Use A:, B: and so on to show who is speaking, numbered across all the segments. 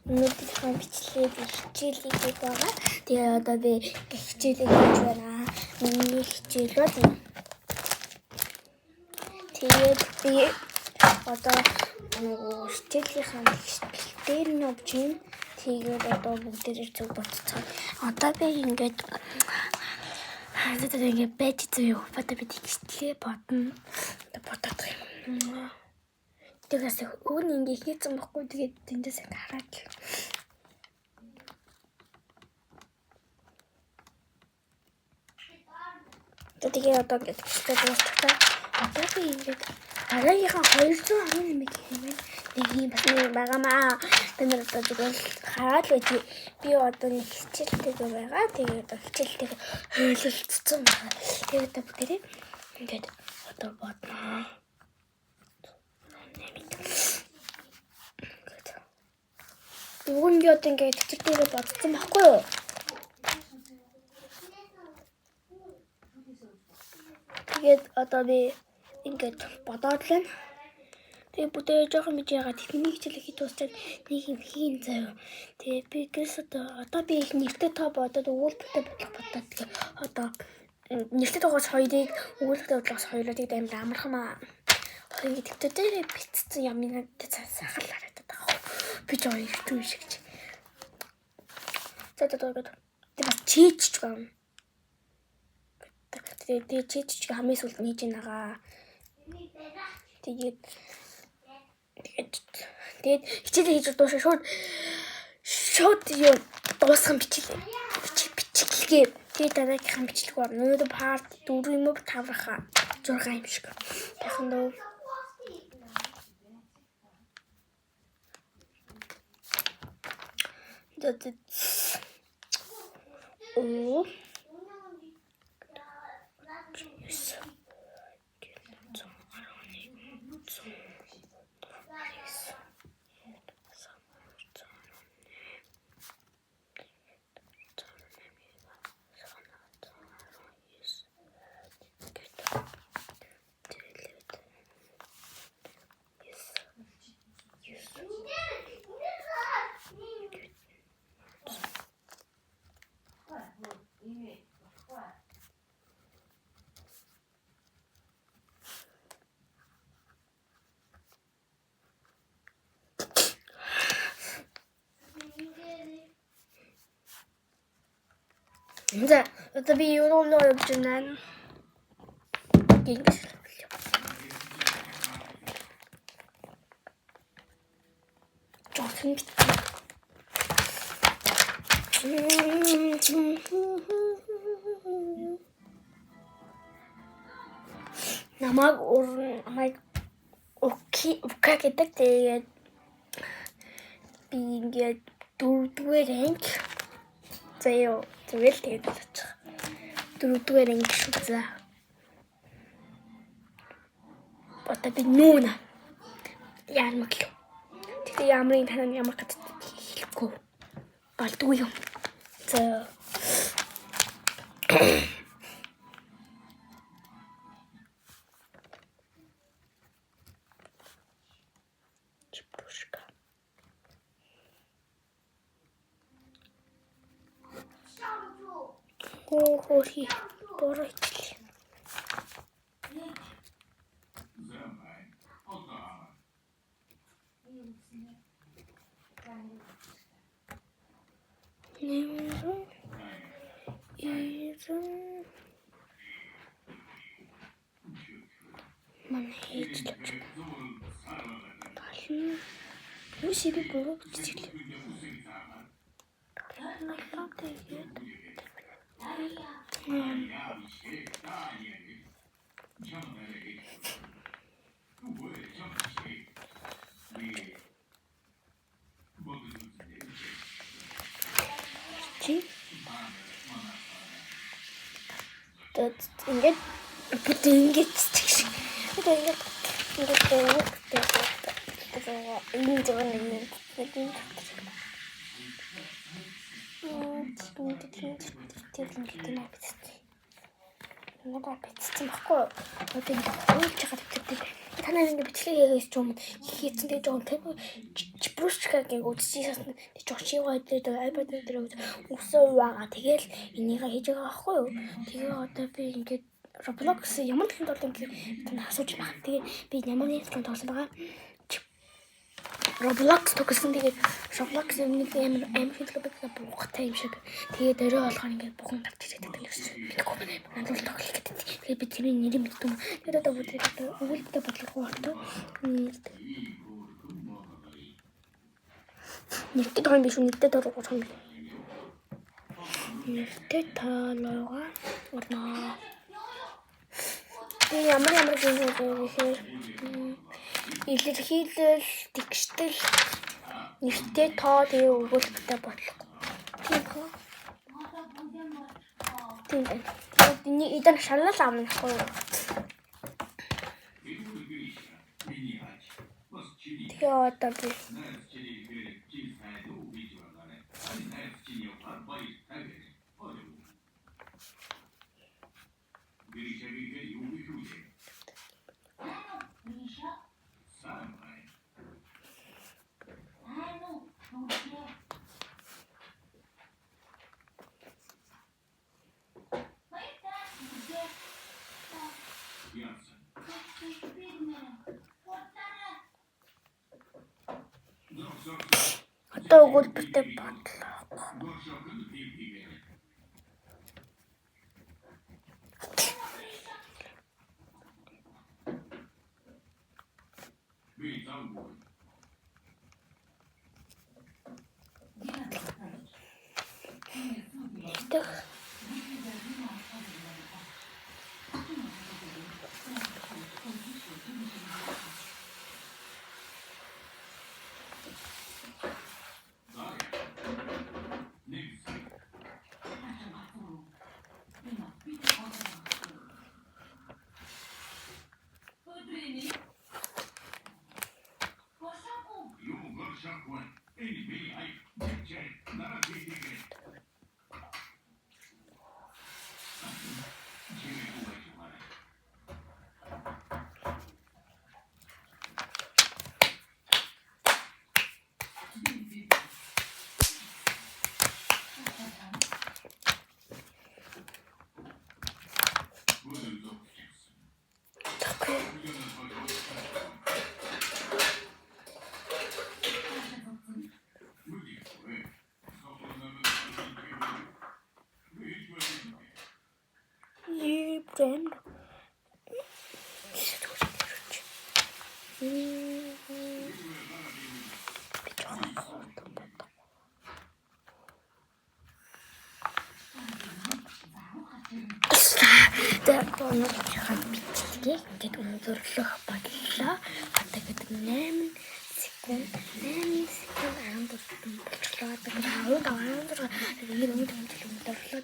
A: өнөөдрийнхөө бичлэгийг хичээлийг хийх байгаа. Тэгээ одоо би хичээлийг хийж байна. Миний хичээл бол юм. Тэгээд би одоо хичээлийнхаа дээр нь овч юм. Тэгээд одоо бүгдээр зүг болцсон. Одоо би ингээд ингээд байж зөө. Одоо би хичээлээ бодно. Бодох юм. Тэгээс өвн ингээ хийцэн баггүй тэгээд тэндээс ингээ хараад л. Тэгээд одоо ингээд хичээлээ дуусчихлаа. Одоо би ингээд дараагийнхаа 211 хэмээн нэг юм бас нэг байгаамаа. Тэнд одоо зүгээр хараад л би одоо нэг хичээлтэй байгаа. Тэгээд одоо хичээлтэй хойлолцсон байна. Тэгээд одоо бүгдээ ингээд одоо бодноо. Бүгд одоо ингээд хичээлдээ бодсон байхгүй юу? Тэгээд одоо би ингээд бодоод л байна. Тэгээ бүтээ жоохон бич яагаад техникийн хичээлээ хийж дуусчаад нэг юм хийн заяа. Тэгээ би гэс одоо би их нэртэй тоо бодоод өгүүлбэртэй бодлого бодоод тэгээ одоо нэртэй тоогоос хоёрыг өгүүлбэртэй бодлогоос хоёроо тэгээд амар амархамаа. Ингээд тэгтээ битцсэн юм надад сайхан харагдаад байгаа. Би ч ой хэвгүй шиг чи. За тэгээд бас чийч байна. Тэгээд чийч хамгийн сүүлд нээж байгаа. Тэгээд хичээлээ хийж дуусах шууд юу дуусган бичлэгээ. Тэгээд дараагийнхаа бичлэг байна. Өнөөдөр парт 4 юм уу 5-аа 6 юм шиг. Яхан дөө. Оо. За одоо би юу явж байна? Гингс. Жохин бит. Намайг окей гэдэг тэгээд би ингээд 4-р анги заяа тэгэл тэгээд болчих. 4-р анги шүү за. Одоо би нүүнэ. Яамаг л. Тэгээд ямрын танаа ямар гадаг хэлэхгүй болдгүй юм. За. Чипрушка. Хөөе бороо ичлээ. Ман хийж л байна. Юу шиг бороо ичлээ. Ингээд ингээд Надад битсэн баггүй. Одоо ингэ уйлж байгаа гэдэг. Танаа ингэ бичлэг хийгээс ч юм хийцэн гэж жоон Брушкагийн үзчихээс нь жогчигаа дээр iPad дээр үсээ байгаа. Тэгэл энийг хийж байгаа байхгүй юу? Тэгээ одоо би ингээд Roblox ямар нэгэн тул ингээд асууж байна. Тэгээ би ямар нэгэн тул тоглосон байгаа. Roblox тогсон тэгээд Roblox нэг амар хэлбэг буухтай юм шиг. Тэгээд орой болгоо ингээд бухан тавьж ирээд байдаг гэсэн. Надад тоглох гэдэг. Тэгээд би тэрний нэрийг мэддэг юм. Тэгээд одоо бүгд өгүүлбэртэй бодлого ордог. Нэртэй тоглоом биш үү? Нэртэй тоглоом. Нэртэй тоглоом орно. Тэгээд ямар юм гэхээр илэрхийлэл, тэгштэл, нэртэй тоо тэгээ өгүүлбэртэй бодлого. Тийм байна. Тэгээд эдгээр шалгал авна гэхгүй юу? Тэгээ одоо би одоо өгүүлбэртэй бодлого. Friend. Тэгээд өндөрлөх бодлоо. Одоо гэдэг 8 секунд 14 болчихлоо. Тэгээд 15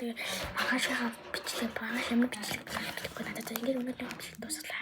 A: тэгээд багашаа бичлээ. Багаш ямар бичлээ. Надад ингээд өнөрлөх бичлэг дуслаа.